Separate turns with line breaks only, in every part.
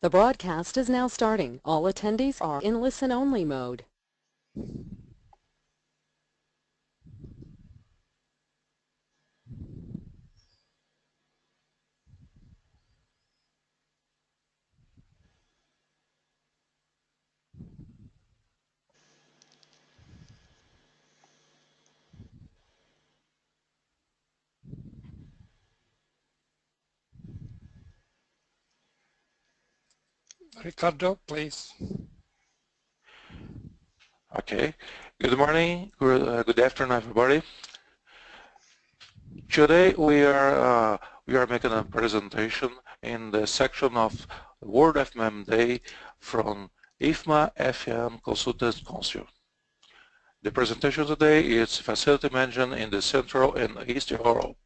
The broadcast is now starting. All attendees are in listen-only mode.
Ricardo, please.
Okay. Good morning. Good afternoon, everybody. Today we are making a presentation in the section of World FMM Day from IFMA FM Consultants Council. The presentation today is Facility Management in the Central and East Europe,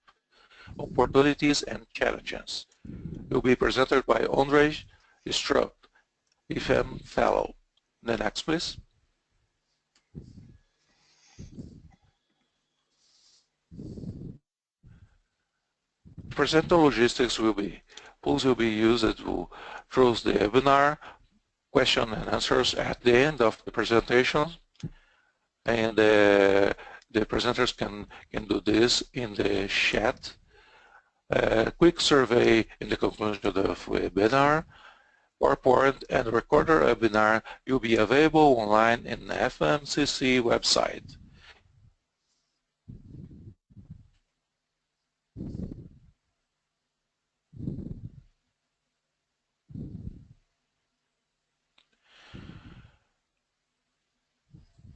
Opportunities and Challenges. It will be presented by Ondrej Strup, IFMA Fellow. The next, please. Presenter logistics tools will be used through the webinar, question and answers at the end of the presentation, and the presenters can do this in the chat. Quick survey in the conclusion of the webinar. PowerPoint and recorded webinar will be available online in the FMCC website.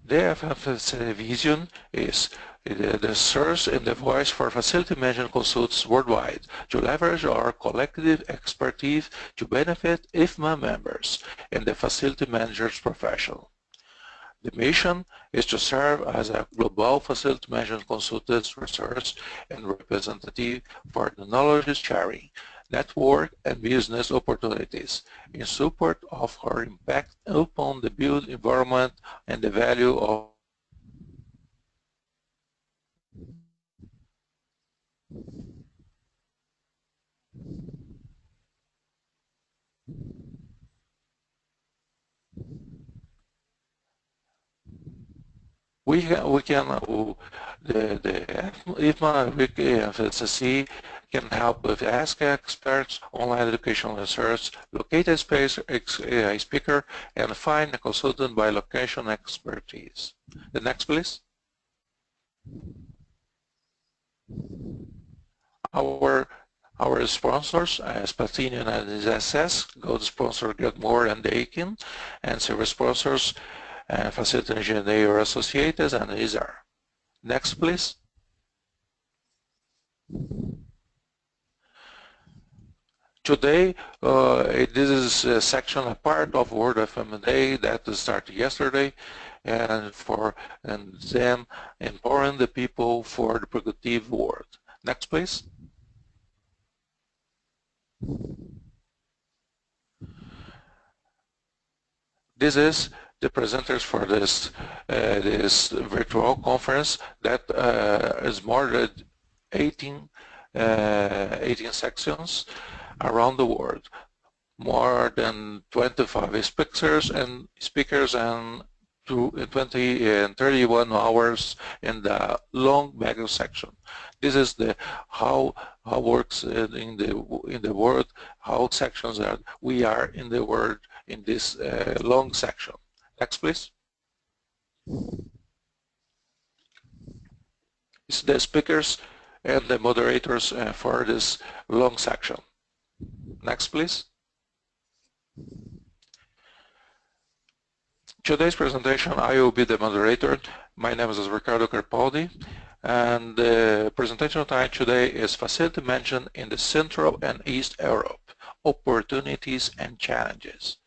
The FMCC vision is the source and the voice for facility management consultants worldwide to leverage our collective expertise to benefit IFMA members and the facility managers profession. The mission is to serve as a global facility management consultants resource and representative for the knowledge sharing, network and business opportunities in support of our impact upon the built environment and the value of the IFMA FMCC can help with Ask Experts, online educational research, locate a speaker, and find a consultant by location expertise. The next, please. Our sponsors, Platinum and SS, gold sponsor Get More and Aiken, and silver sponsors, Facility Engineer Associates and ISAR. Next, please. Today, this is a section, a part of World FMM Day that started yesterday, and then empowering the people for the productive world. Next, please. This is the presenters for this virtual conference that is more than 18 sections around the world, more than 25 speakers and 20 and 31 hours in the long mega section. This is the how works in the world, how sections are we are in the world in this long section. Next, please. It's the speakers and the moderators for this long section. Next, please. Today's presentation, I will be the moderator. My name is Ricardo Carpaldi, and the presentation time today is Facility Management in the Central and East Europe, Opportunities and Challenges.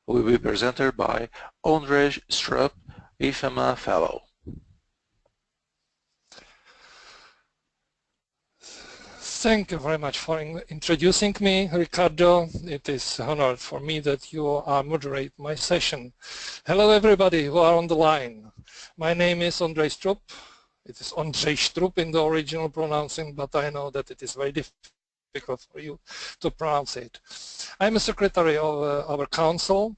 Will be presented by Ondrej Strup, IFMA Fellow.
Thank you very much for introducing me, Ricardo. It is an honor for me that you are moderate my session. Hello everybody who are on the line. My name is Ondrej Strup. It is Ondrej Strup in the original pronouncing, but I know that it is very difficult difficult for you to pronounce it. I'm a secretary of our council.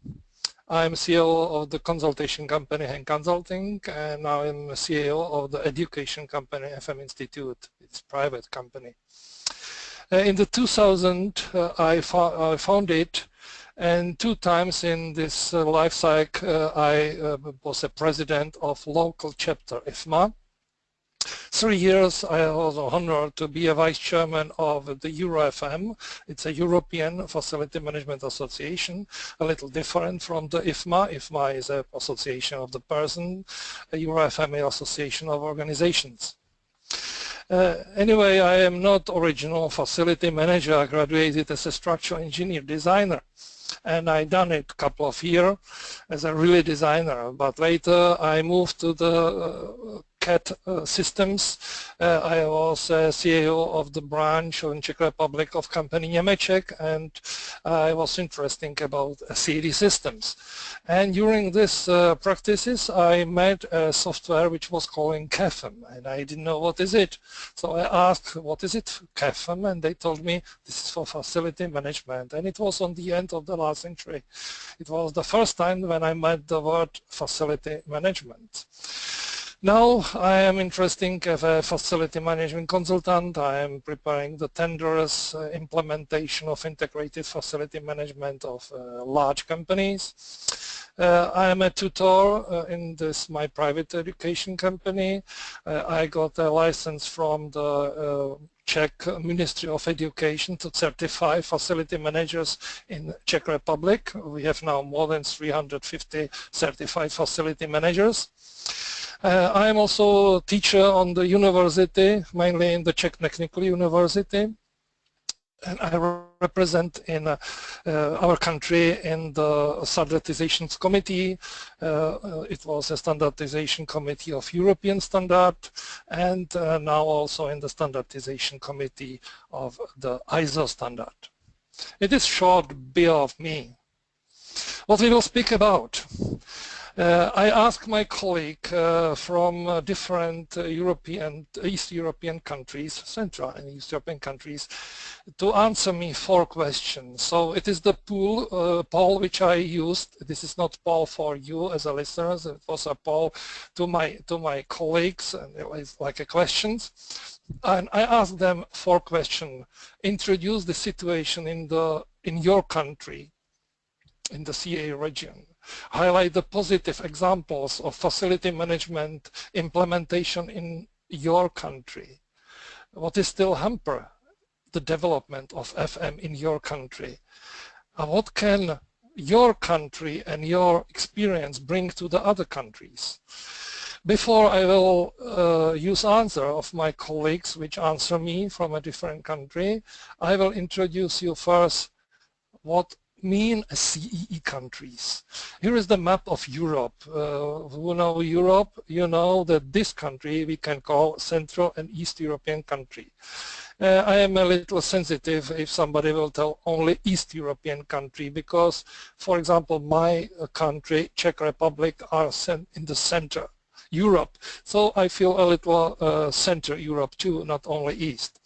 I'm CEO of the consultation company Hein Consulting, and I'm CEO of the education company FM Institute. It's a private company. In the 2000, I founded, and 2 times in this life cycle, I was a president of local chapter IFMA. 3 years I was honored to be a vice chairman of the EuroFM. It's a European Facility Management Association, a little different from the IFMA. IFMA is an association of the person, a EuroFM is an association of organizations. Anyway, I am not original facility manager. I graduated as a structural engineer designer, and I done it a couple of years as a really designer, but later I moved to the CAD systems. I was CEO of the branch in Czech Republic of company Němeček, and I was interested about CAD systems. And during this practices, I met a software which was called CAFM, and I didn't know what is it. So I asked, what is it, CAFM? And they told me this is for facility management, and it was on the end of the last century. It was the first time when I met the word facility management. Now I am interested as a facility management consultant. I am preparing the tenders, implementation of integrated facility management of large companies. I am a tutor in this my private education company. I got a license from the Czech Ministry of Education to certify facility managers in Czech Republic. We have now more than 350 certified facility managers. I am also a teacher on the university, mainly in the Czech Technical University, and I represent in our country in the standardization committee. It was a standardization committee of European standard, and now also in the standardization committee of the ISO standard. It is short bio of me. What we will speak about. I asked my colleague from different East European countries, Central and East European countries, to answer me 4 questions. So it is the poll which I used. This is not poll for you as a listeners. It was a poll to my colleagues, and it was like a questions. And I asked them 4 questions. Introduce the situation in your country, in the CA region. Highlight the positive examples of facility management implementation in your country. What is still hamper the development of FM in your country? What can your country and your experience bring to the other countries? Before I will use answer of my colleagues which answer me from a different country, I will introduce you first what mean CEE countries. Here is the map of Europe. Who know Europe? You know that this country we can call Central and East European country. I am a little sensitive if somebody will tell only East European country, because, for example, my country, Czech Republic, are in the center Europe. So I feel a little center Europe too, not only East.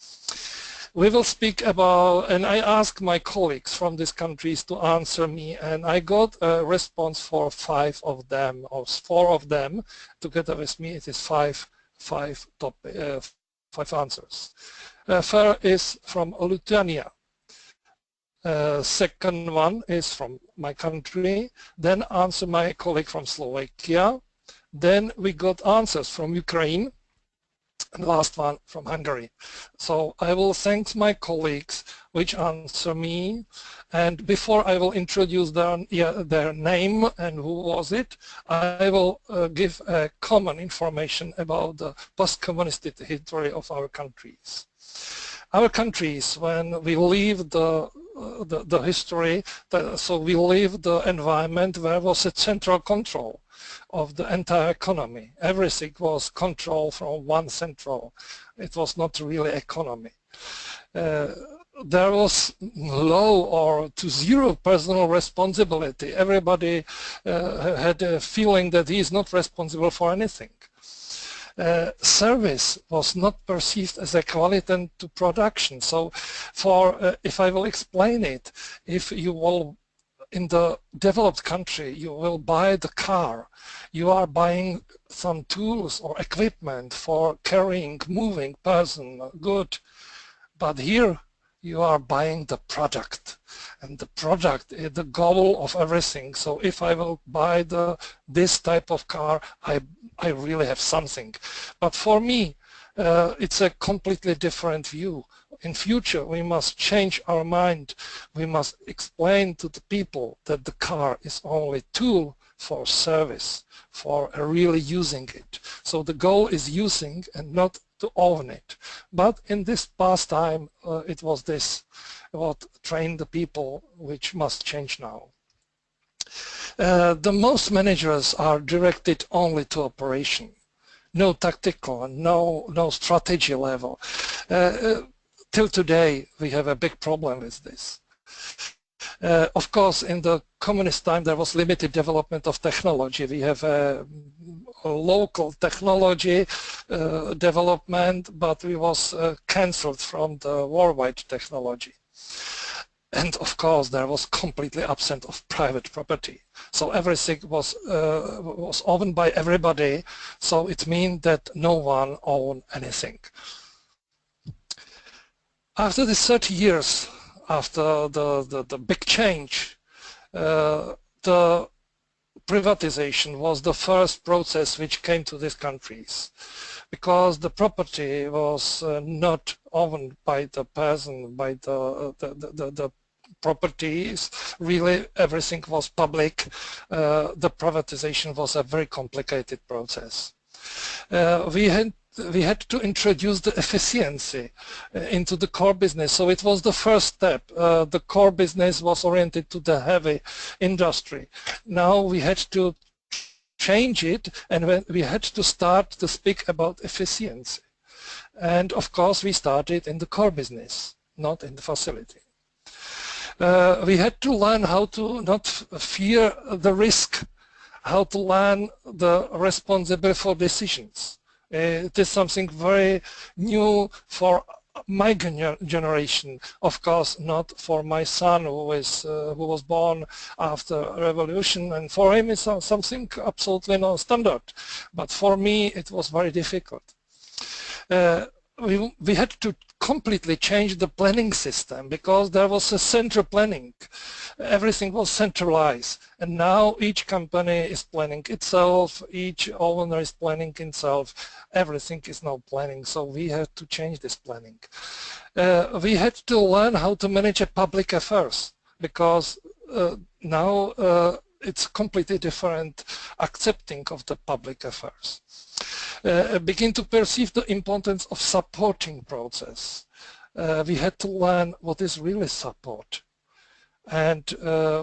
We will speak about, and I asked my colleagues from these countries to answer me, and I got a response for 5 of them, or 4 of them. Together with me, it is 5 answers. First is from Lithuania. Second one is from my country. Then answer my colleague from Slovakia. Then we got answers from Ukraine. And last one from Hungary. So I will thank my colleagues which answer me, and before I will introduce their name and who was it, I will give common information about the post-communist history of our countries. Our countries, when we leave the history, so we leave the environment where was a central control of the entire economy. Everything was controlled from one central. It was not really economy. There was low or to zero personal responsibility. Everybody had a feeling that he is not responsible for anything. service was not perceived as equivalent to production. So if I will explain it, if you will in the developed country, you will buy the car, you are buying some tools or equipment for carrying, moving person, good. But here you are buying the product, and the product is the goal of everything. So if I will buy this type of car, I really have something. But for me, it's a completely different view. In future, we must change our mind. We must explain to the people that the car is only tool for service, for really using it. So the goal is using and not to own it. But in this past time, it was this what trained the people, which must change now. The most managers are directed only to operation. No tactical, no strategy level. Till today, we have a big problem with this. Of course, in the communist time, there was limited development of technology. We have a local technology development, but we was cancelled from the worldwide technology. And of course, there was completely absent of private property. So everything was owned by everybody. So it means that no one owned anything. After the 30 years, after the big change, the privatization was the first process which came to these countries, because the property was not owned by the person, by the properties. Really, everything was public. The privatization was a very complicated process. We had to introduce the efficiency into the core business. So it was the first step. The core business was oriented to the heavy industry. Now we had to change it, and we had to start to speak about efficiency. And of course, we started in the core business, not in the facility. We had to learn how to not fear the risk, how to learn the responsibility for decisions. It is something very new for my generation, of course not for my son who was born after revolution, and for him it's something absolutely non-standard, but for me it was very difficult. We had to completely change the planning system, because there was a central planning. Everything was centralized, and now each company is planning itself, each owner is planning himself, everything is now planning, so we had to change this planning. We had to learn how to manage public affairs, because now it's completely different accepting of the public affairs. Begin to perceive the importance of supporting process. We had to learn what is really support. And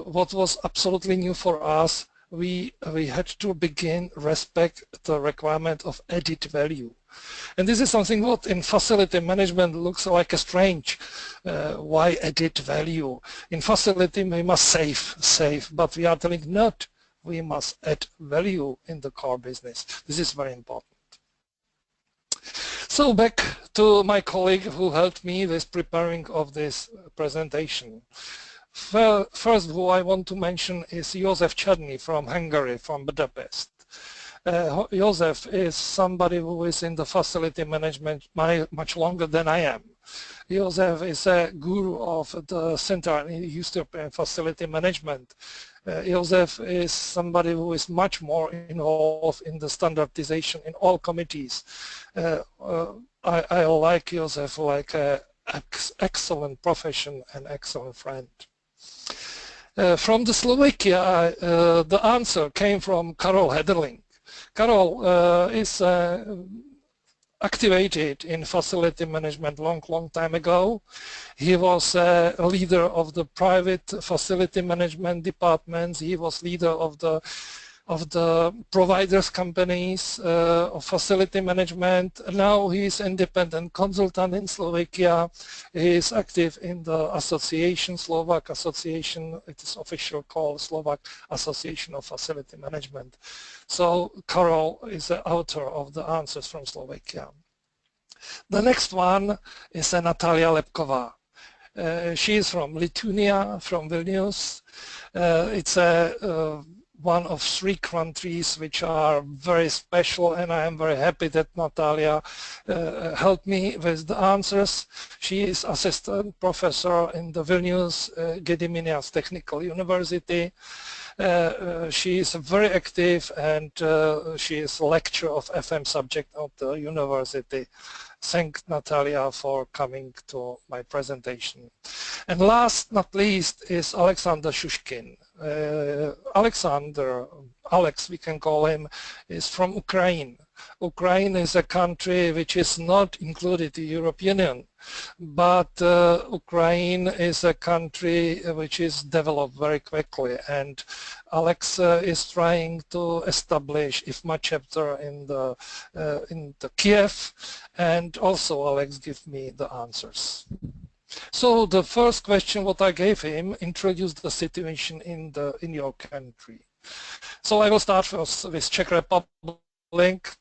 what was absolutely new for us, we had to begin respect the requirement of added value. And this is something what in facility management looks like a strange. Why added value? In facility we must save, but we are telling not. We must add value in the core business. This is very important. So back to my colleague who helped me with preparing of this presentation. First who I want to mention is Josef Czerny from Hungary, from Budapest. Josef is somebody who is in the facility management much longer than I am. Josef is a guru of the Central and East European facility management. Josef is somebody who is much more involved in the standardization in all committees. I like Josef like an excellent profession and excellent friend. From the Slovakia, the answer came from Karol Hederling. Karol is activated in facility management long time ago. He was a leader of the private facility management departments. He was leader of the of the providers companies of facility management. Now he is independent consultant in Slovakia. He is active in the association, Slovak Association. It is official called Slovak Association of Facility Management. So Karol is the author of the answers from Slovakia. The next one is Natalia Lepková. She is from Lithuania, from Vilnius. It's one of 3 countries which are very special, and I am very happy that Natalia helped me with the answers. She is assistant professor in the Vilnius Gediminas Technical University. She is very active, and she is lecturer of FM subject of the university. Thank Natalia for coming to my presentation. And last not least is Alexander Shushkin. Alex we can call him, is from Ukraine. Ukraine is a country which is not included in the European Union, but Ukraine is a country which is developed very quickly, and Alex is trying to establish IFMA chapter in the Kiev, and also Alex gave me the answers. So the first question what I gave him introduced the situation in your country. So I will start first with Czech Republic.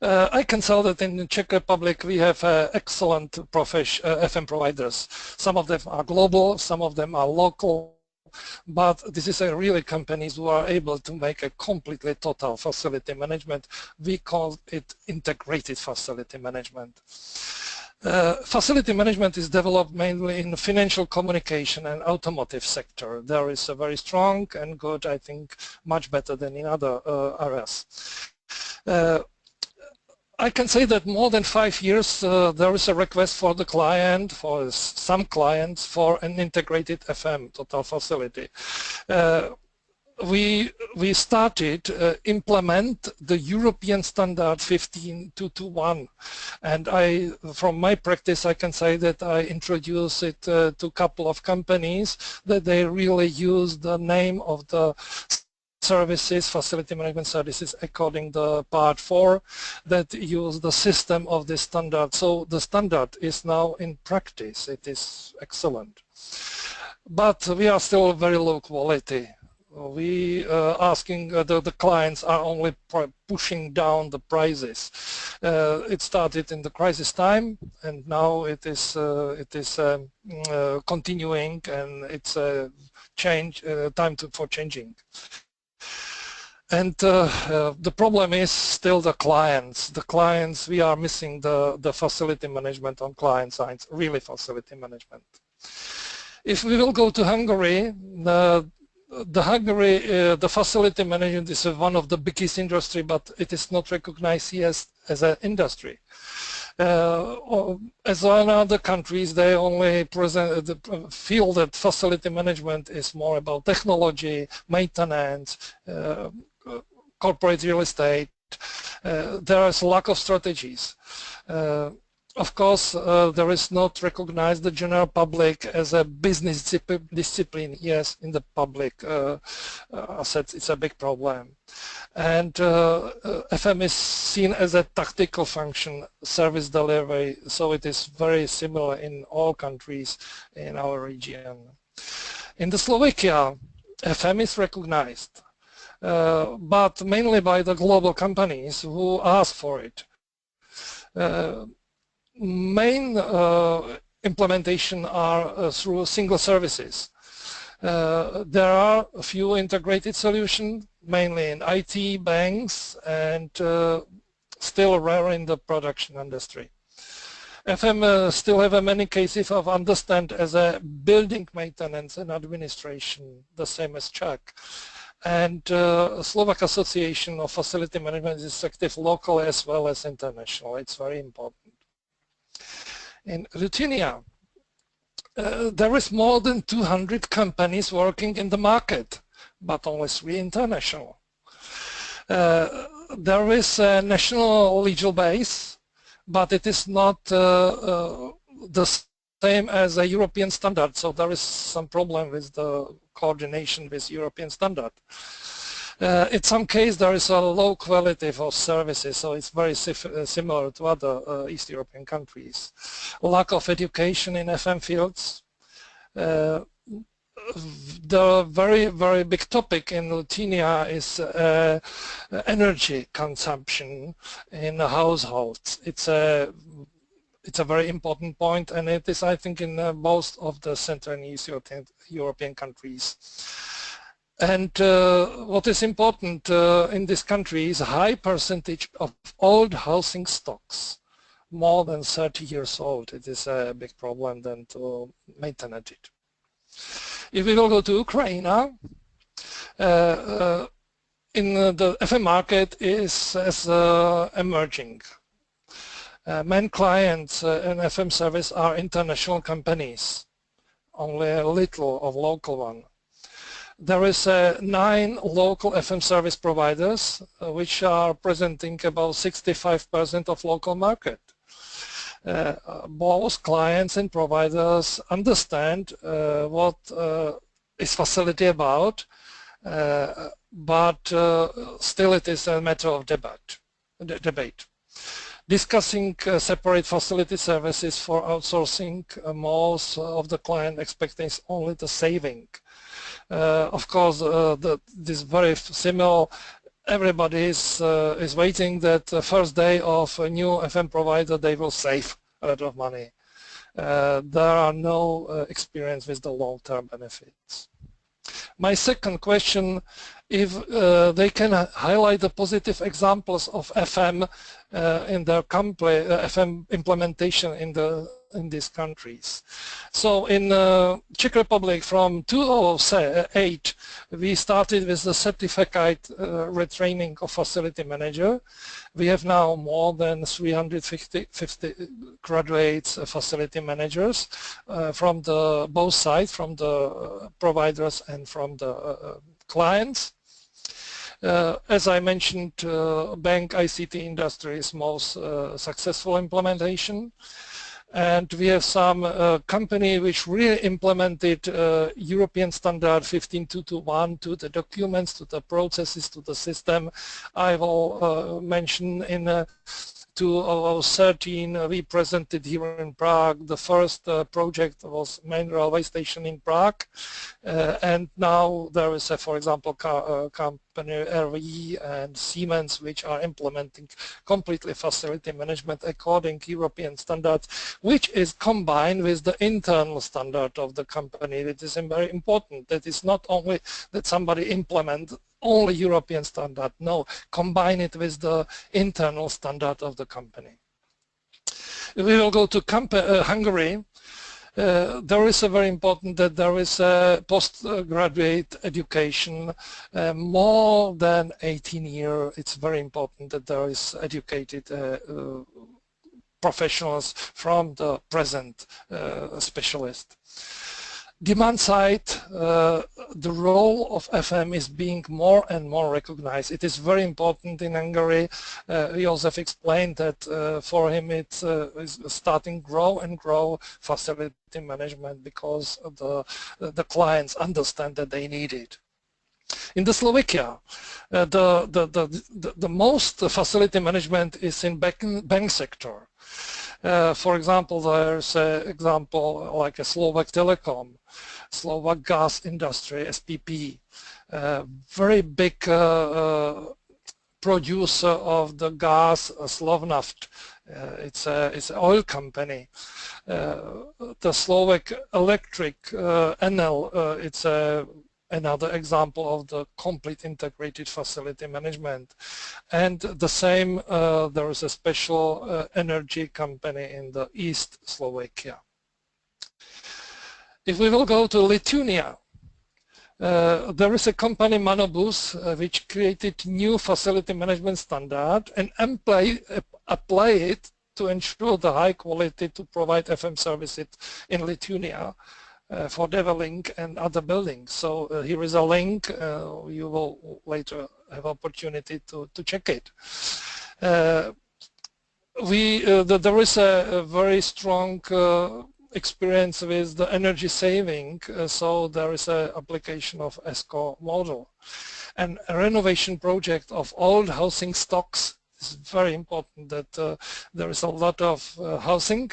I can tell that in the Czech Republic we have excellent FM providers. Some of them are global, some of them are local, but this is a really companies who are able to make a completely total facility management. We call it integrated facility management. Facility management is developed mainly in the financial communication and automotive sector. There is a very strong and good, I think, much better than in other areas. I can say that more than 5 years there is a request for the client, for some clients, for an integrated FM total facility. We started implement the European standard 15221, and from my practice I can say that I introduced it to a couple of companies that they really use the name of the services, facility management services, according to part 4 that use the system of the standard. So the standard is now in practice. It is excellent, but we are still very low quality. We asking the clients are only pushing down the prices. It started in the crisis time, and now it is continuing, and it's a time for changing. And the problem is still the clients. The clients, we are missing the facility management on client sides, really facility management. If we will go to Hungary, the facility management is one of the biggest industry, but it is not recognized as an industry. As in other countries, they only feel that facility management is more about technology, maintenance, corporate real estate. There is a lack of strategies. Of course, there is not recognized the general public as a business discipline. Yes, in the public assets, it's a big problem. And FM is seen as a tactical function, service delivery, so it is very similar in all countries in our region. In the Slovakia, FM is recognized, but mainly by the global companies who ask for it. Main implementation are through single services. There are a few integrated solutions, mainly in IT, banks, and still rare in the production industry. FM still have many cases of understand as a building maintenance and administration, the same as Czech. And Slovak Association of Facility Management is active locally as well as international. It's very important. In Lithuania, there is more than 200 companies working in the market, but only 3 international. There is a national legal base, but it is not the same as a European standard, so there is some problem with the coordination with European standard. In some case there is a low quality for services, so it's very similar to other East European countries. Lack of education in FM fields. The very big topic in Lithuania is energy consumption in the households. It's a very important point, and it is, I think, in most of the Central and East European countries. And what is important in this country is a high percentage of old housing stocks, more than 30 years old. It is a big problem then to maintain it. If we will go to Ukraine now, in the FM market is as emerging. Main clients in FM service are international companies, only a little of local one. There is 9 local FM service providers which are presenting about 65% of local market. Both clients and providers understand what is facility about, but still it is a matter of debate. Discussing separate facility services for outsourcing, most of the client expecting only the saving. Of course, this very similar. Everybody is waiting that the first day of a new FM provider they will save a lot of money. There are no experience with the long-term benefits. My second question, if they can highlight the positive examples of FM in their FM implementation in these countries. So in Czech Republic from 2008 we started with the certificate retraining of facility manager. We have now more than 350 graduates facility managers from both sides, from the providers and from the clients. As I mentioned, bank ICT industry is most successful implementation. And we have some company which really implemented European standard 15221 to the documents, to the processes, to the system. I will mention in 2013 we presented here in Prague. The first project was main railway station in Prague, and now there is for example company RWE and Siemens which are implementing completely facility management according to European standards, which is combined with the internal standard of the company. It is very important that it's not only that somebody implements only European standard, no, combine it with the internal standard of the company. We will go to Hungary. There is a very important that there is a postgraduate education more than 18 years. It's very important that there is educated professionals from the present specialist. Demand side, the role of FM is being more and more recognized. It is very important in Hungary. Josef explained that for him it's starting grow and grow facility management because the clients understand that they need it. In the Slovakia, the most facility management is in bank sector. For example, there's an example like a Slovak Telecom, Slovak gas industry, SPP, very big producer of the gas, Slovnaft. It's an oil company. The Slovak Electric, Enel, it's another example of the complete integrated facility management. And the same, there is a special energy company in the East Slovakia. If we will go to Lithuania, there is a company Manobus which created new facility management standard and apply it to ensure the high quality to provide FM services in Lithuania for Develink and other buildings. So here is a link. You will later have opportunity to check it. There is a very strong experience with the energy saving, so there is an application of ESCO model. and a renovation project of old housing stocks. It's very important that there is a lot of housing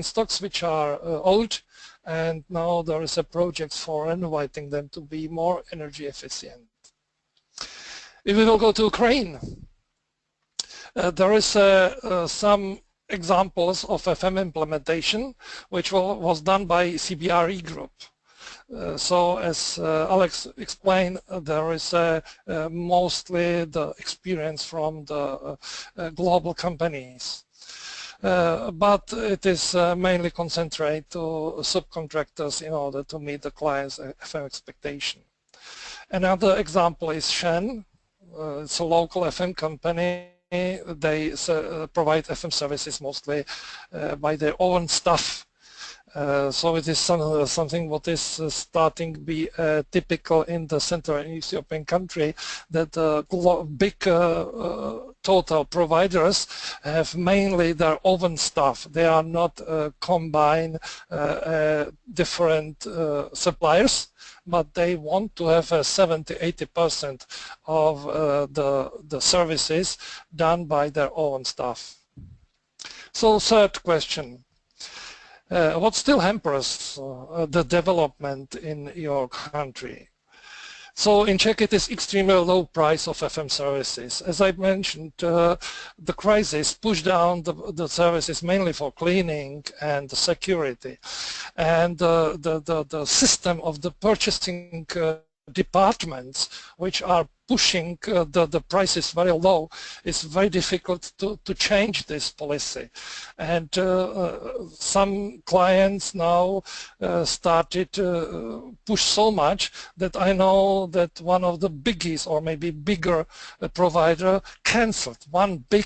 stocks which are old, and now there is a project for renovating them to be more energy efficient. If we will go to Ukraine, there is some examples of FM implementation which was done by CBRE group. So as Alex explained, there is mostly the experience from the global companies. But it is mainly concentrated to subcontractors in order to meet the client's FM expectation. Another example is Hein. It's a local FM company. They provide FM services mostly by their own staff. So it is something what is starting to be typical in the Central and East European country, that big total providers have mainly their own staff. They are not combine different suppliers, but they want to have 70–80% of the services done by their own staff. So third question. What still hampers the development in your country? So in Czech it is extremely low price of FM services. As I mentioned, the crisis pushed down the services mainly for cleaning and security. And the system of the purchasing departments which are pushing the prices very low, it's very difficult to change this policy. And some clients now started to push so much that I know that one of the biggies or maybe bigger provider cancelled one big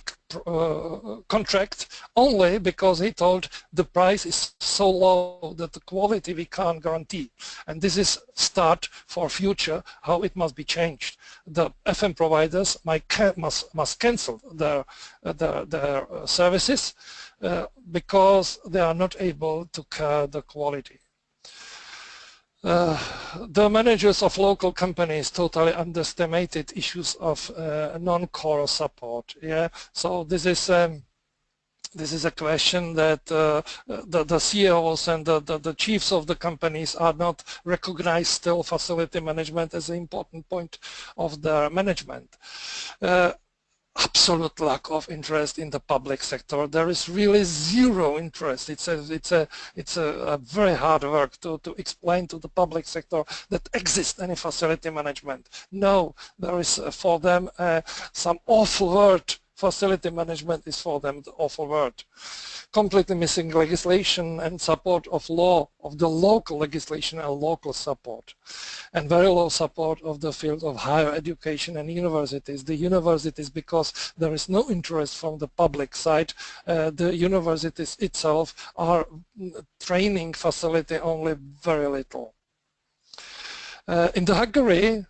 contract only because he told the price is so low that the quality we can't guarantee. And this is start for future how it must be changed. The FM providers must cancel their services because they are not able to care the quality. The managers of local companies totally underestimated issues of non-core support. Yeah, so this is a question that the CEOs and the chiefs of the companies are not recognized still facility management as an important point of their management. Absolute lack of interest in the public sector. There is really zero interest. It's a very hard work to explain to the public sector that exists any facility management. No, there is for them some awful word. Facility management is for them the awful word. Completely missing legislation and support of law, of the local legislation and local support. And very low support of the field of higher education and universities. The universities, because there is no interest from the public side, the universities itself are training facility only very little. In the Hungary,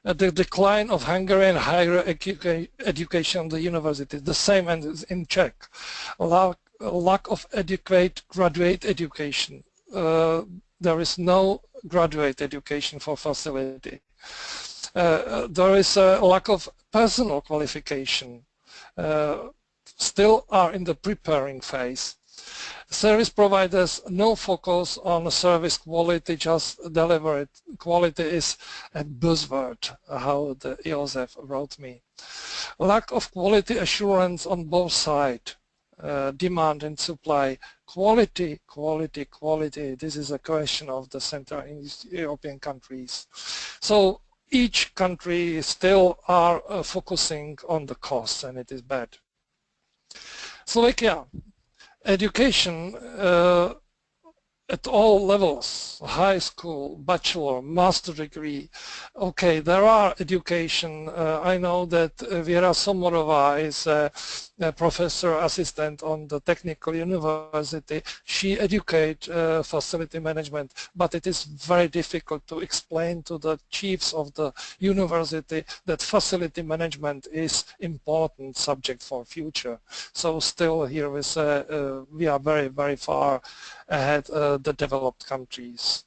the decline of Hungarian higher education, the universities, the same as in Czech. Lack of adequate graduate education. There is no graduate education for facility. There is a lack of personal qualification. Still are in the preparing phase. Service providers, no focus on service quality, just deliver it. Quality is a buzzword, how the Josef wrote me. Lack of quality assurance on both sides, demand and supply. Quality, quality, quality. This is a question of the Central and East European countries. So each country still are focusing on the costs, and it is bad. Slovakia. Education at all levels, high school, bachelor, master degree. Okay, there are education. I know that Vera Somorova is a professor assistant on the technical university. She educates facility management, but it is very difficult to explain to the chiefs of the university that facility management is important subject for future. So still here we are very, very far ahead the developed countries.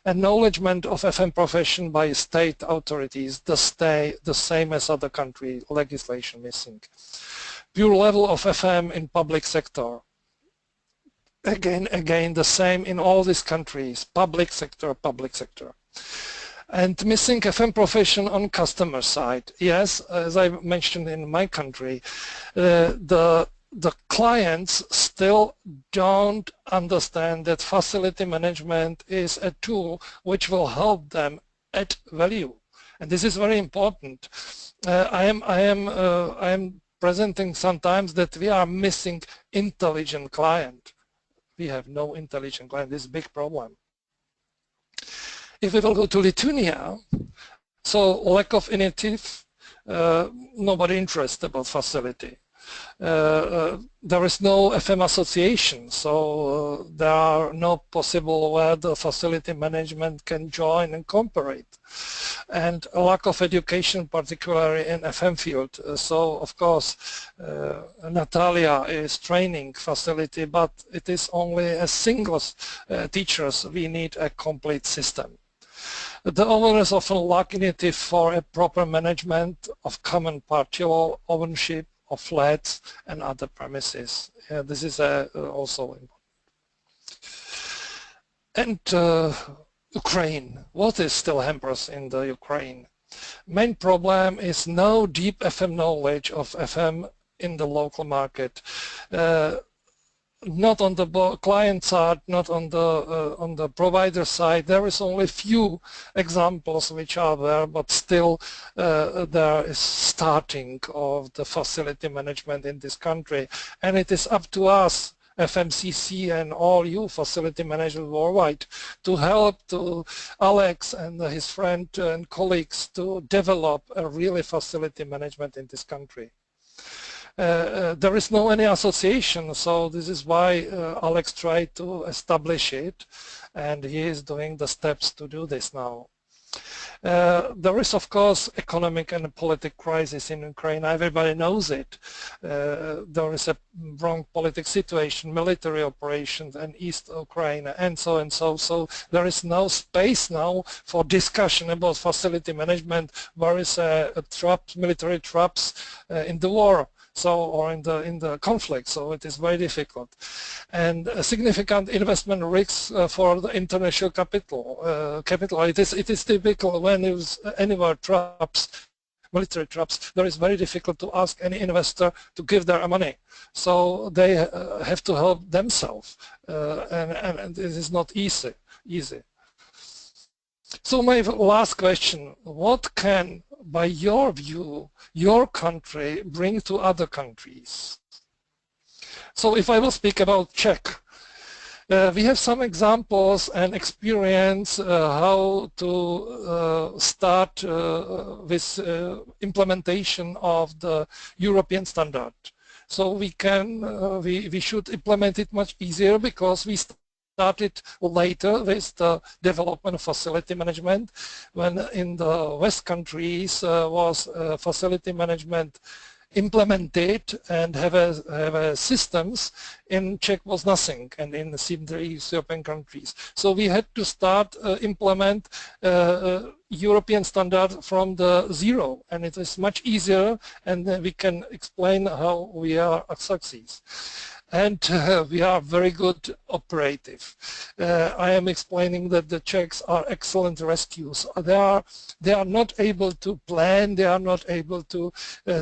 Acknowledgement of FM profession by state authorities, the same as other country, legislation missing. Pure level of FM in public sector. Again, the same in all these countries, public sector. And missing FM profession on customer side. Yes, as I mentioned in my country, the clients still don't understand that facility management is a tool which will help them add value, and this is very important. I am presenting sometimes that we are missing intelligent client. We have no intelligent client. This is a big problem. If we will go to Lithuania, so lack of initiative, nobody interested about facility. There is no FM association, so there are no possible where the facility management can join and cooperate. And a lack of education, particularly in FM field. So of course, Natalia is training facility, but it is only a single teachers. We need a complete system. The owners often lack initiative for a proper management of common partial ownership of flats and other premises. This is also important. And Ukraine, what is still hampers in the Ukraine? Main problem is no deep FM knowledge of FM in the local market. Not on the client side, not on the provider side. There is only few examples which are there, but still there is starting of the facility management in this country, and it is up to us, FMCC and all you facility managers worldwide, to help to Alex and his friend and colleagues to develop a really facility management in this country. There is no any association, so this is why Alex tried to establish it, and he is doing the steps to do this now. There is of course economic and political crisis in Ukraine. Everybody knows it. There is a wrong political situation, military operations in East Ukraine, and so and so. So there is no space now for discussion about facility management. There is military traps in the war. So, or in the conflict, so it is very difficult, and a significant investment risks for the international capital. It is typical when there's anywhere traps, military traps. There is very difficult to ask any investor to give their money, so they have to help themselves, and this is not easy. So my last question: what can, by your view, your country bring to other countries? So if I will speak about Czech, we have some examples and experience how to start with implementation of the European standard. So we should implement it much easier, because we started later with the development of facility management, when in the West countries was facility management implemented and have systems. In Czech was nothing, and in the Central European countries. So we had to start implement European standard from the zero, and it is much easier, and we can explain how we are a success. And we are very good operative. I am explaining that the Czechs are excellent rescues. They are not able to plan, they are not able to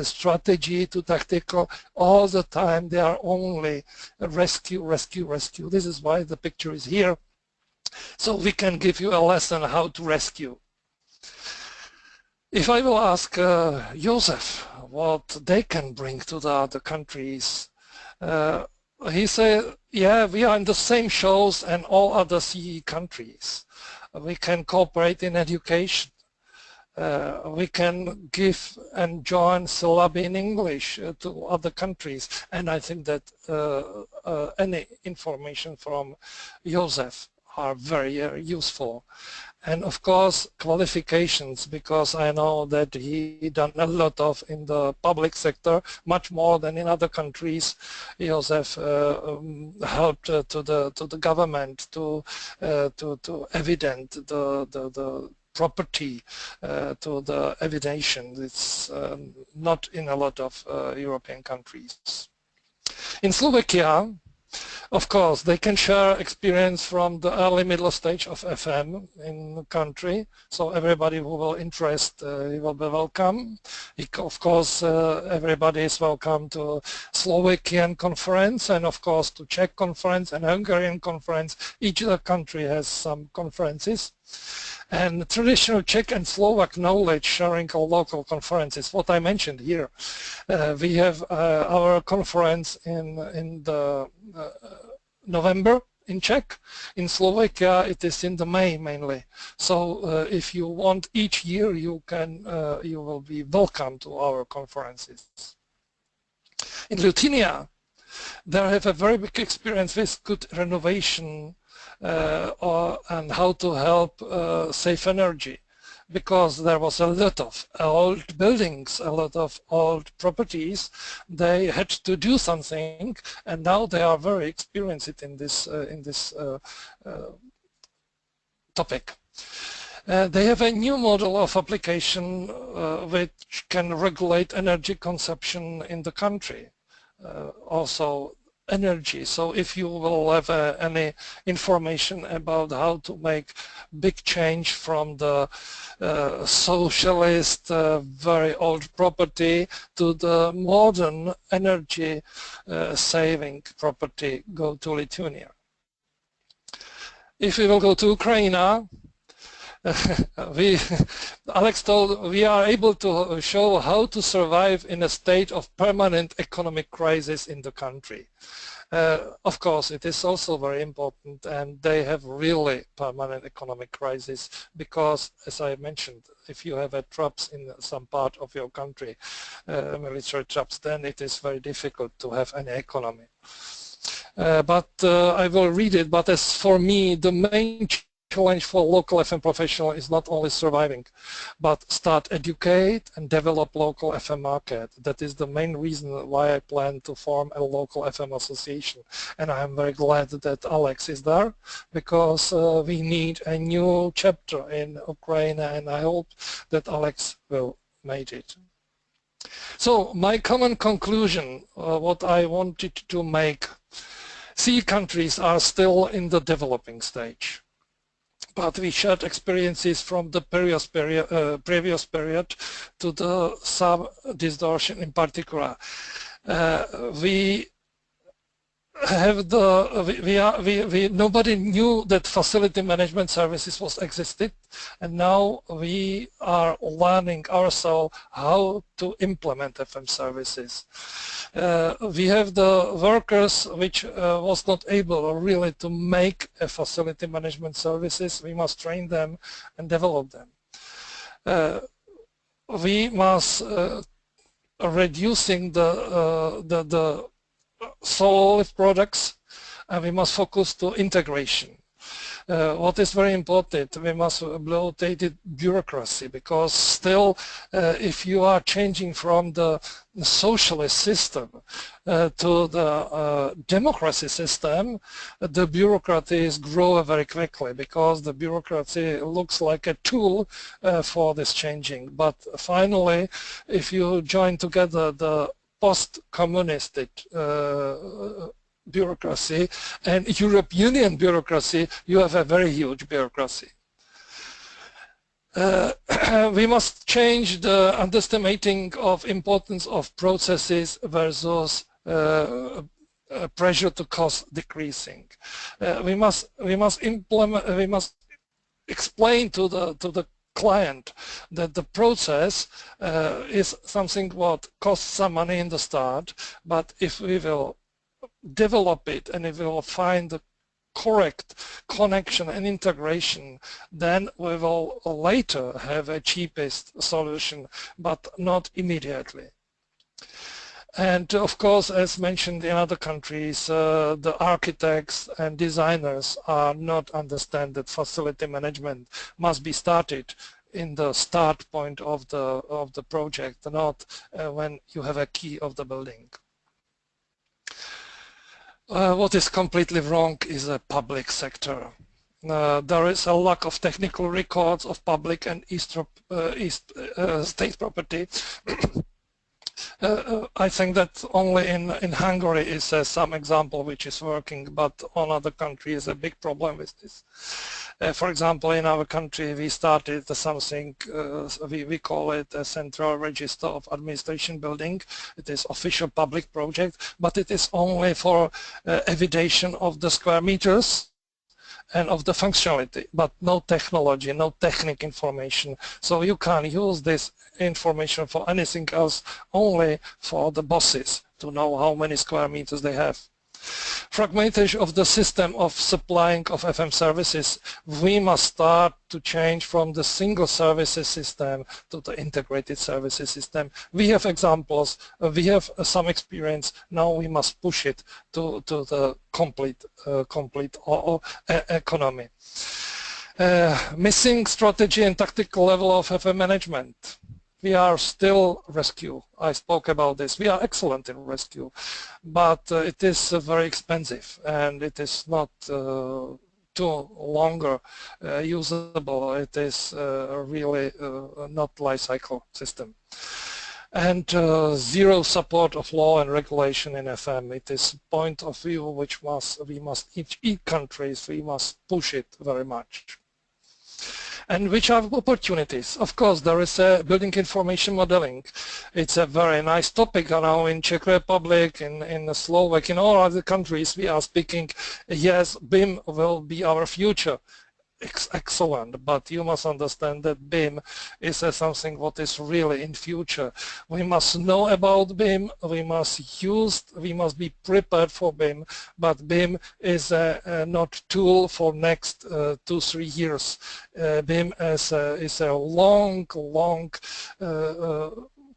strategy, to tactical. All the time they are only rescue. This is why the picture is here. So we can give you a lesson how to rescue. If I will ask Josef what they can bring to the other countries, he said, yeah, we are in the same shows and all other CE countries. We can cooperate in education. We can give and join syllabi in English to other countries. And I think that any information from Josef, are very useful. And of course qualifications, because I know that he done a lot of in the public sector, much more than in other countries. He also helped to the government to evident the property to the evidence. It's not in a lot of European countries. In Slovakia, of course, they can share experience from the early middle stage of FM in the country. So everybody who will interest, he will be welcome. Of course, everybody is welcome to Slovakian conference, and of course to Czech conference and Hungarian conference. Each of the country has some conferences. And traditional Czech and Slovak knowledge sharing of local conferences, what I mentioned here. We have our conference in the November in Czech. In Slovakia it is in the May mainly. So if you want each year, you will be welcome to our conferences. In Lithuania, they have a very big experience with good renovation and how to help save energy, because there was a lot of old buildings, a lot of old properties. They had to do something, and now they are very experienced in this topic. They have a new model of application which can regulate energy consumption in the country. Also energy. So if you will have any information about how to make big change from the socialist, very old property to the modern energy saving property, go to Lithuania. If we will go to Ukraine, Alex told we are able to show how to survive in a state of permanent economic crisis in the country. Of course, it is also very important, and they have really permanent economic crisis because, as I mentioned, if you have troops in some part of your country, military troops, then it is very difficult to have any economy. But I will read it, but as for me, the main challenge for local FM professional is not only surviving, but start educate and develop local FM market. That is the main reason why I plan to form a local FM association. And I am very glad that Alex is there, because we need a new chapter in Ukraine, and I hope that Alex will make it. So my common conclusion, what I wanted to make, CE countries are still in the developing stage. But we shared experiences from the previous period to the sub-distortion in particular. We have nobody knew that facility management services was existed, and now we are learning ourselves how to implement FM services. We have the workers which was not able really to make a facility management services. We must train them and develop them. We must reducing the solo products, and we must focus to integration. What is very important, we must bloat bureaucracy, because still if you are changing from the socialist system to the democracy system, the bureaucracies grow very quickly, because the bureaucracy looks like a tool for this changing. But finally, if you join together the post-communist bureaucracy and European Union bureaucracy, you have a very huge bureaucracy. We must change the underestimating of importance of processes versus pressure to cost decreasing. We must explain to the client that the process is something what costs some money in the start, but if we will develop it and if we will find the correct connection and integration, then we will later have a cheapest solution, but not immediately. And of course, as mentioned in other countries, the architects and designers are not understand that facility management must be started in the start point of the project, not when you have a key of the building. What is completely wrong is the public sector. There is a lack of technical records of public and state property. I think that only in Hungary is some example which is working, but on other countries is a big problem with this. For example, in our country we started something, we call it a Central Register of Administration Building. It is official public project, but it is only for evidence of the square meters and of the functionality, but no technology, no technical information. So you can use this information for anything else, only for the bosses to know how many square meters they have. Fragmentation of the system of supplying of FM services, we must start to change from the single services system to the integrated services system. We have examples, we have some experience, now we must push it to the complete economy. Missing strategy and tactical level of FM management. We are still rescue. I spoke about this. We are excellent in rescue, but it is very expensive and it is not too longer usable. It is really not life cycle system. And zero support of law and regulation in FM. It is point of view which we must each countries, we must push it very much. And which are opportunities? Of course, there is a building information modeling. It's a very nice topic now in Czech Republic, in Slovakia, in all other countries. We are speaking, yes, BIM will be our future. Excellent, but you must understand that BIM is something what is really in future. We must know about BIM, we must be prepared for BIM, but BIM is not tool for next 2-3 years. BIM is a long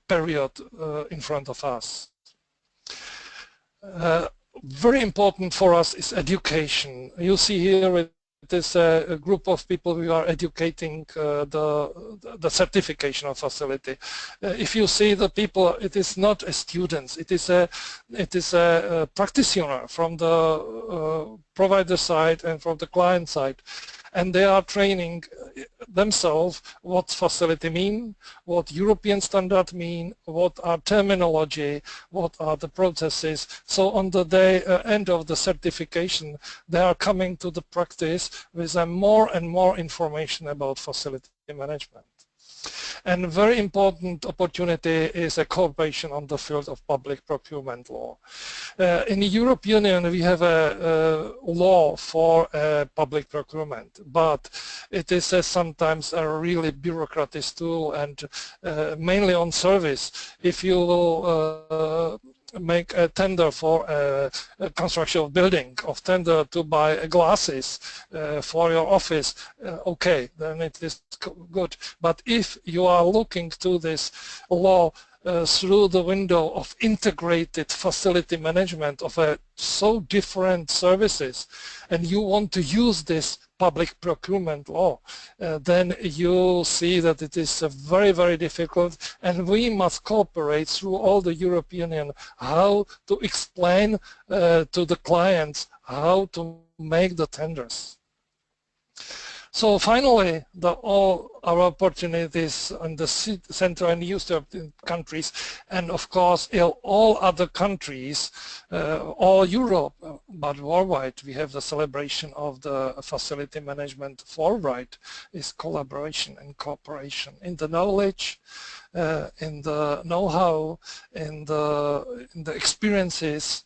period in front of us. Very important for us is education. You see here it is a group of people who are educating the certification of facility. If you see the people, it is not a student, it is a practitioner from the provider side and from the client side. And they are training themselves what facility mean, what European standard mean, what are terminology, what are the processes. So on the end of the certification, they are coming to the practice with more and more information about facility management. And a very important opportunity is a cooperation on the field of public procurement law. In the European Union we have a law for public procurement, but it is sometimes a really bureaucratic tool and mainly on service. If you will make a tender for a construction of building, of tender to buy glasses for your office, okay, then it is good. But if you are looking to this law through the window of integrated facility management of so different services, and you want to use this public procurement law, then you see that it is very difficult, and we must cooperate through all the European Union how to explain to the clients how to make the tenders. So finally, all our opportunities in the Central and Eastern countries, and of course in all other countries, all Europe, but worldwide, we have the celebration of the facility management worldwide, is collaboration and cooperation in the knowledge, in the know-how, in the experiences.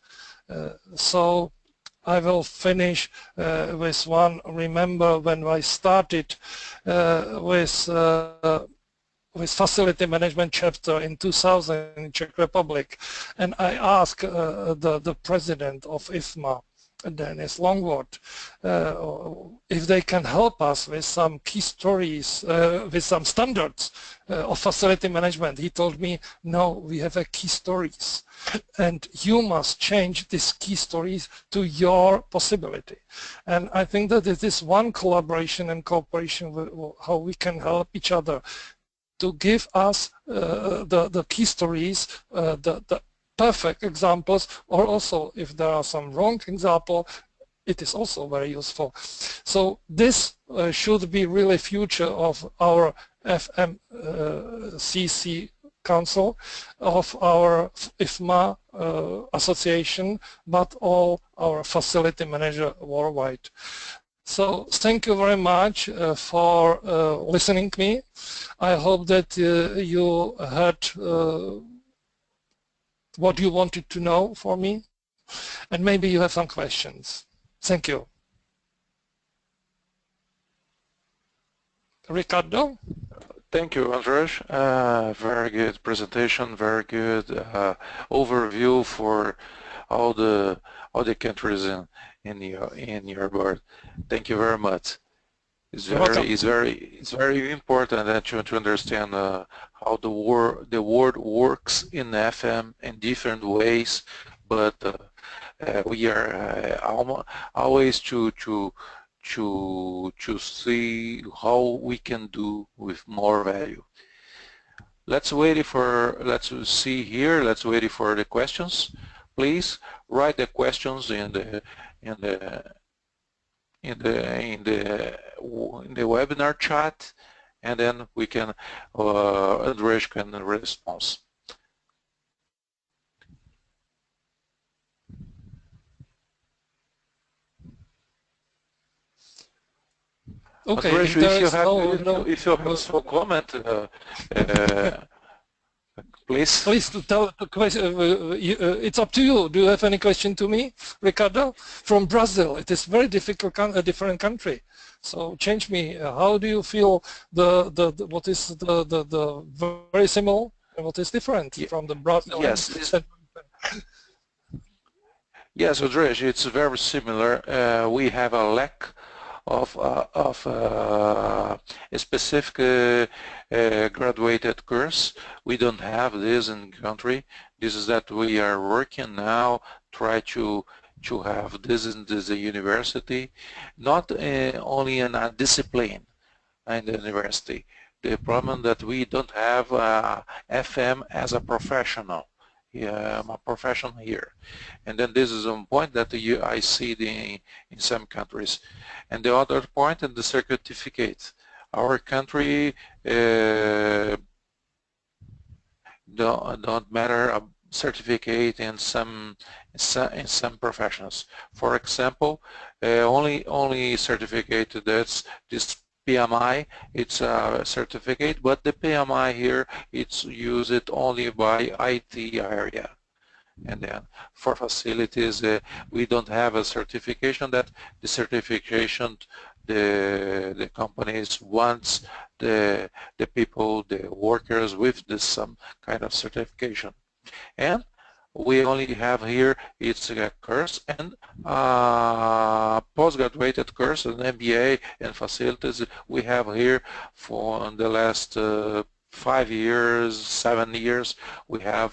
So I will finish with one. Remember when I started with facility management chapter in 2000 in Czech Republic, and I asked the president of IFMA, Dennis Longworth, if they can help us with some key stories, with some standards of facility management. He told me, no, we have a key stories and you must change these key stories to your possibility. And I think that it is one collaboration and cooperation with how we can help each other to give us the key stories, the perfect examples, or also if there are some wrong example, it is also very useful. So this should be really future of our FMCC Council, of our IFMA association, but all our facility manager worldwide. So thank you very much for listening to me. I hope that you heard what you wanted to know for me, and maybe you have some questions. Thank you. Ricardo?
Thank you, Ondrej. Very good presentation, very good overview for all the countries in your board. Thank you very much. It's very important that to understand how the world works in FM in different ways, but we are always to see how we can do with more value. Let's see here. Let's wait for the questions. Please write the questions in the webinar chat, and then we can Ondrej can respond.
Okay.
Ondrej, if you have some comment, please.
Please to tell the question. It's up to you. Do you have any question to me, Ricardo? From Brazil, it is very difficult, a different country. So change me. How do you feel what is the very similar and what is different from the Brazil?
Yes. Yes, Ondrej, it's very similar. We have a lack of a specific graduated course. We don't have this in the country. This is that we are working now, try to have this in the university, not only in a discipline in the university. The problem that we don't have FM as a professional. Yeah, I'm a professional here, and then this is one point that I see in some countries, and the other point is the certificate. Our country don't matter a certificate in some professions. For example, only certificate that's this PMI, it's a certificate, but the PMI here, it's used only by IT area. And then for facilities, we don't have a certification. That the certification, the companies wants the people, the workers with some kind of certification. And we only have here, it's a course and postgraduate course, an MBA and facilities. We have here for the last 5 years, 7 years, we have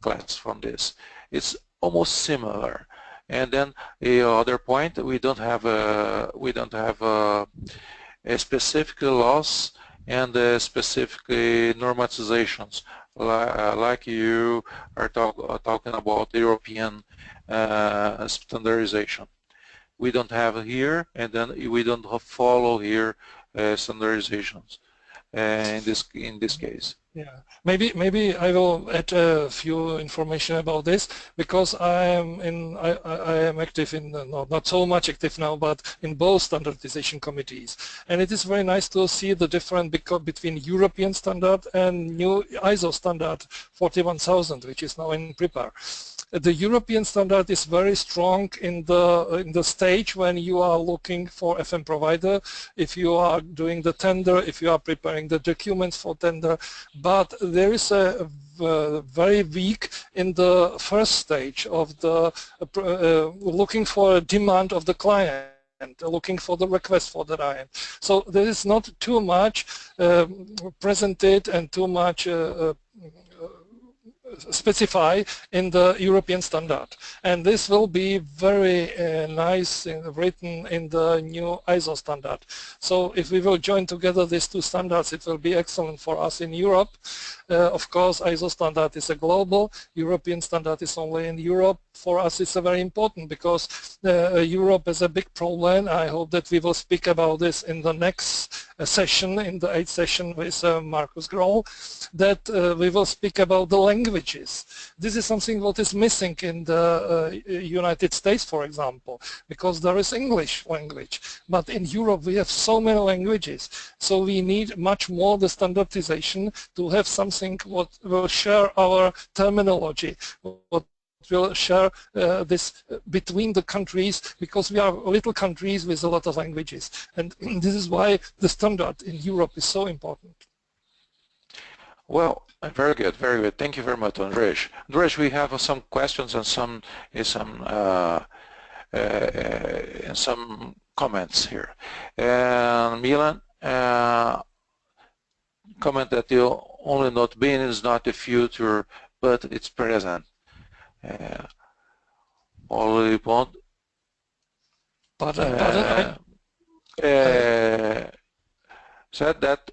class from this. It's almost similar. And then the other point, we don't have a specific laws and specific normatizations. Like you are talking about European standardization. We don't have here, and then we don't follow here standardizations in this case.
Yeah, maybe I will add a few information about this, because I am active in not so much active now, but in both standardization committees, and it is very nice to see the difference between European standard and new ISO standard 41000, which is now in prepare. the European standard is very strong in the stage when you are looking for FM provider, if you are doing the tender, if you are preparing the documents for tender, but there is a very weak in the first stage of the looking for a demand of the client, looking for the request for the client. So there is not too much presented and too much specify in the European standard, and this will be very nice written in the new ISO standard. So if we will join together these two standards, it will be excellent for us in Europe. Of course, ISO standard is a global, European standard is only in Europe. For us it's very important because Europe is a big problem. I hope that we will speak about this in the next session, in the 8th session with Markus Grohl, that we will speak about the languages. This is something what is missing in the United States, for example, because there is English language, but in Europe we have so many languages, so we need much more the standardization to have something what will share our terminology, what will share this between the countries, because we are little countries with a lot of languages, and this is why the standard in Europe is so important.
Well, very good, very good. Thank you very much, Ondrej. Ondrej, we have some questions and some comments here. And Milan comment that the only not being is not the future, but it's present. Only point. Said that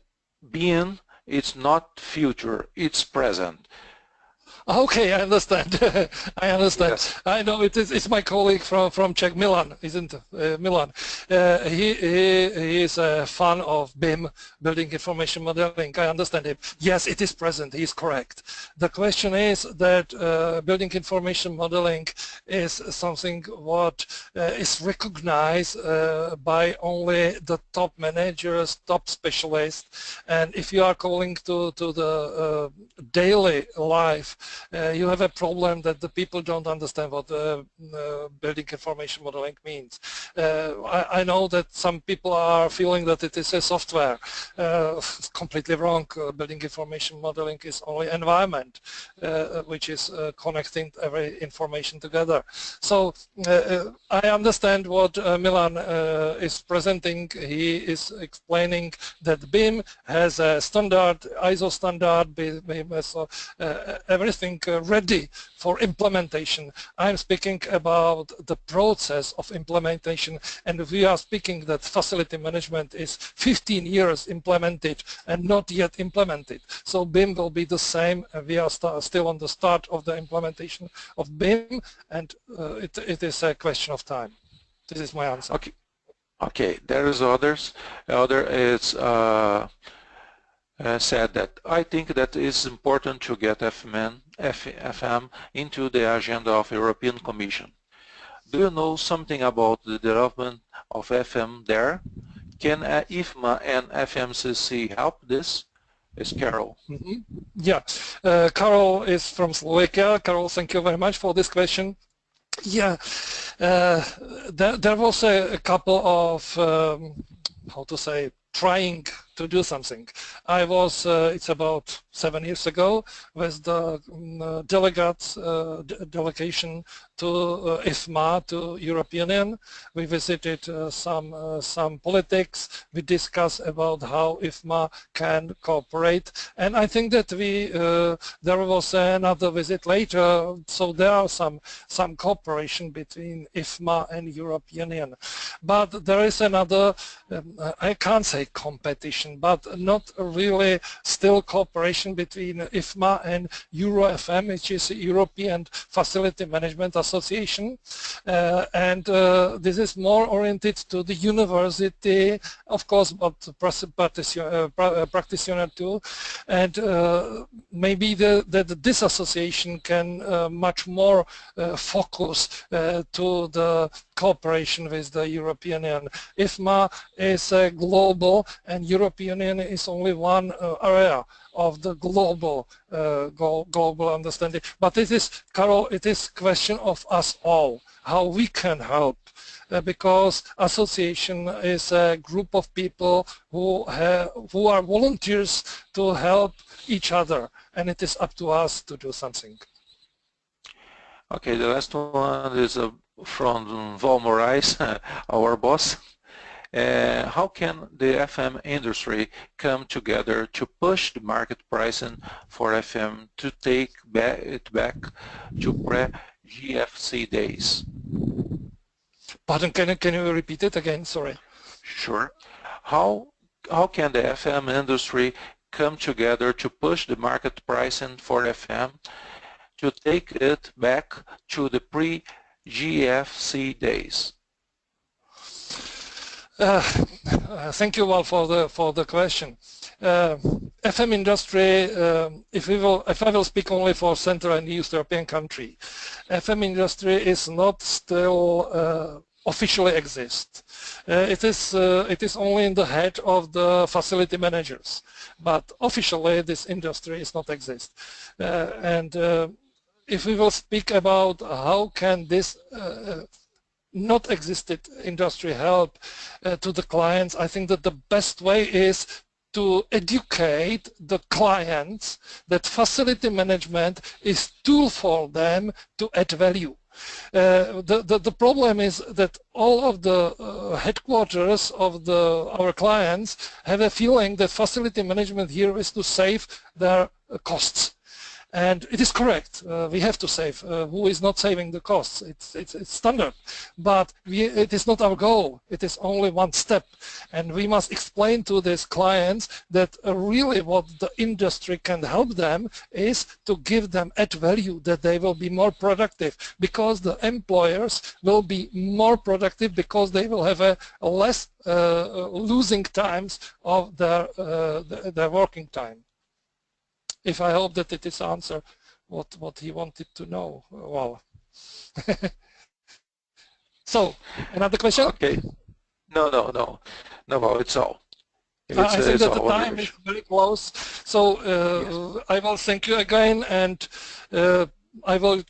being it's not future, it's present.
Okay, I understand. I understand.
Yes.
I know it is. It's my colleague from Czech, Milan, isn't it? Milan. He is a fan of BIM, Building Information Modeling. I understand him. Yes, it is present. He is correct. The question is that Building Information Modeling is something what is recognized by only the top managers, top specialists, and if you are calling to the daily life, you have a problem that the people don't understand what building information modeling means. I know that some people are feeling that it is a software. It's completely wrong. Building information modeling is only environment, which is connecting every information together. So I understand what Milan is presenting. He is explaining that BIM has a standard, ISO standard, everything ready for implementation. I'm speaking about the process of implementation, and we are speaking that facility management is 15 years implemented and not yet implemented. So BIM will be the same. We are still on the start of the implementation of BIM, and it is a question of time. This is my answer.
Okay. Okay. There is others. Other is said that I think that it's important to get FM into the agenda of European Commission. Do you know something about the development of FM there? Can IFMA and FMCC help this? Is Carol.
Mm-hmm. Yeah, Carol is from Slovakia. Carol, thank you very much for this question. Yeah, there was a couple of, how to say, trying to do something. I was, it's about 7 years ago, with the delegates, delegation to IFMA, to European Union. We visited some politics. We discussed about how IFMA can cooperate, and I think that there was another visit later. So there are some cooperation between IFMA and European Union, but there is another. I can't say competition, but not really still cooperation between IFMA and EuroFM, which is European Facility Management Association, and this is more oriented to the university, of course, but practitioner too, and maybe this association can much more focus to the cooperation with the European Union. IFMA is global, and European European Union is only one area of the global global understanding. But it is, Karol, it is question of us all, how we can help. Because association is a group of people who are volunteers to help each other, and it is up to us to do something.
Okay, the last one is from Val Moraes, our boss. How can the FM industry come together to push the market pricing for FM to take it back to pre-GFC days?
Pardon, can you repeat it again? Sorry.
Sure. How can the FM industry come together to push the market pricing for FM to take it back to the pre-GFC days?
Thank you all for the question. FM industry, if I will speak only for Central and East European country, FM industry is not still officially exist. It is only in the head of the facility managers, but officially this industry is not exist. If we will speak about how can this not existed industry help to the clients, I think that the best way is to educate the clients that facility management is tool for them to add value. The problem is that all of the headquarters of our clients have a feeling that facility management here is to save their costs. And it is correct. We have to save. Who is not saving the costs? It's standard. But it is not our goal. It is only one step. And we must explain to these clients that really what the industry can help them is to give them add value, that they will be more productive, because the employers will be more productive because they will have a less losing times of their working time. If I hope that it is answer what he wanted to know. Well, so another question?
Okay. No. It's all.
I think that the time is very close. So
yes.
I will thank you again, and I will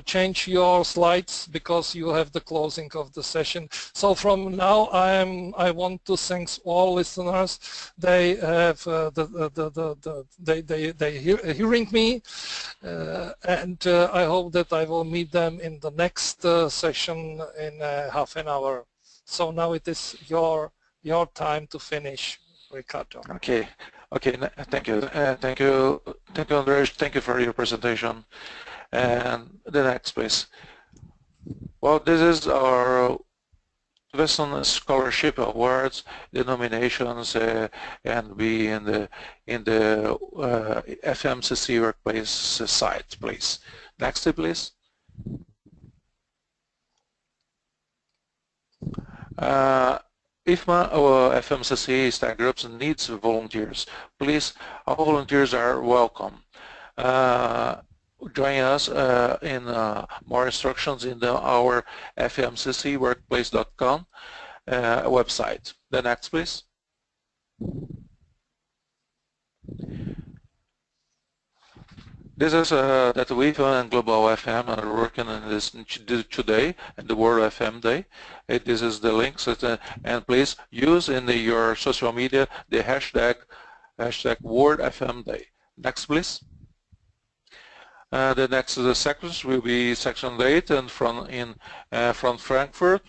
change your slides because you have the closing of the session. So from now I want to thank all listeners. They have they hearing me, and I hope that I will meet them in the next session in half an hour. So now it is your time to finish, Ricardo.
Okay. Thank you, Ondrej. Thank you for your presentation. And the next, please. Well, this is our Western Scholarship Awards, the nominations, and be in the FMCC workplace site, please. Next, please. IFMA or FMCC staff groups needs volunteers. Please, all volunteers are welcome. Join us in more instructions in our FMCCworkplace.com website. The next, please. This is that IFMA and Global FM are working on this today, and the World FM Day. This is the links, and please use in your social media the hashtag World FM Day. Next, please. The next sections will be section 8 and from Frankfurt,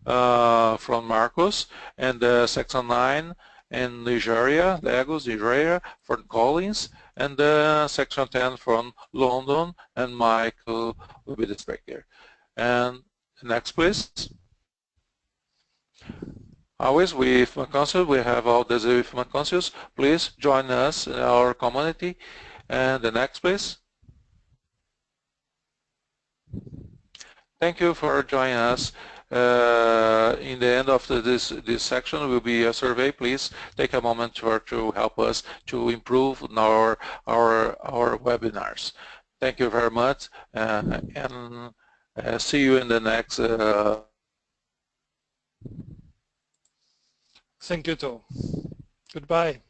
from Marcos, and section 9 in Nigeria, Lagos, Nigeria, from Collins, and section 10 from London, and Michael will be the speaker. And next, please. Always with IFMA Council, we have all the IFMA Councils. Please join us in our community. And the next, please. Thank you for joining us. In the end of this section will be a survey. Please take a moment to help us to improve our webinars. Thank you very much, and see you in the next.
Thank you too. Goodbye.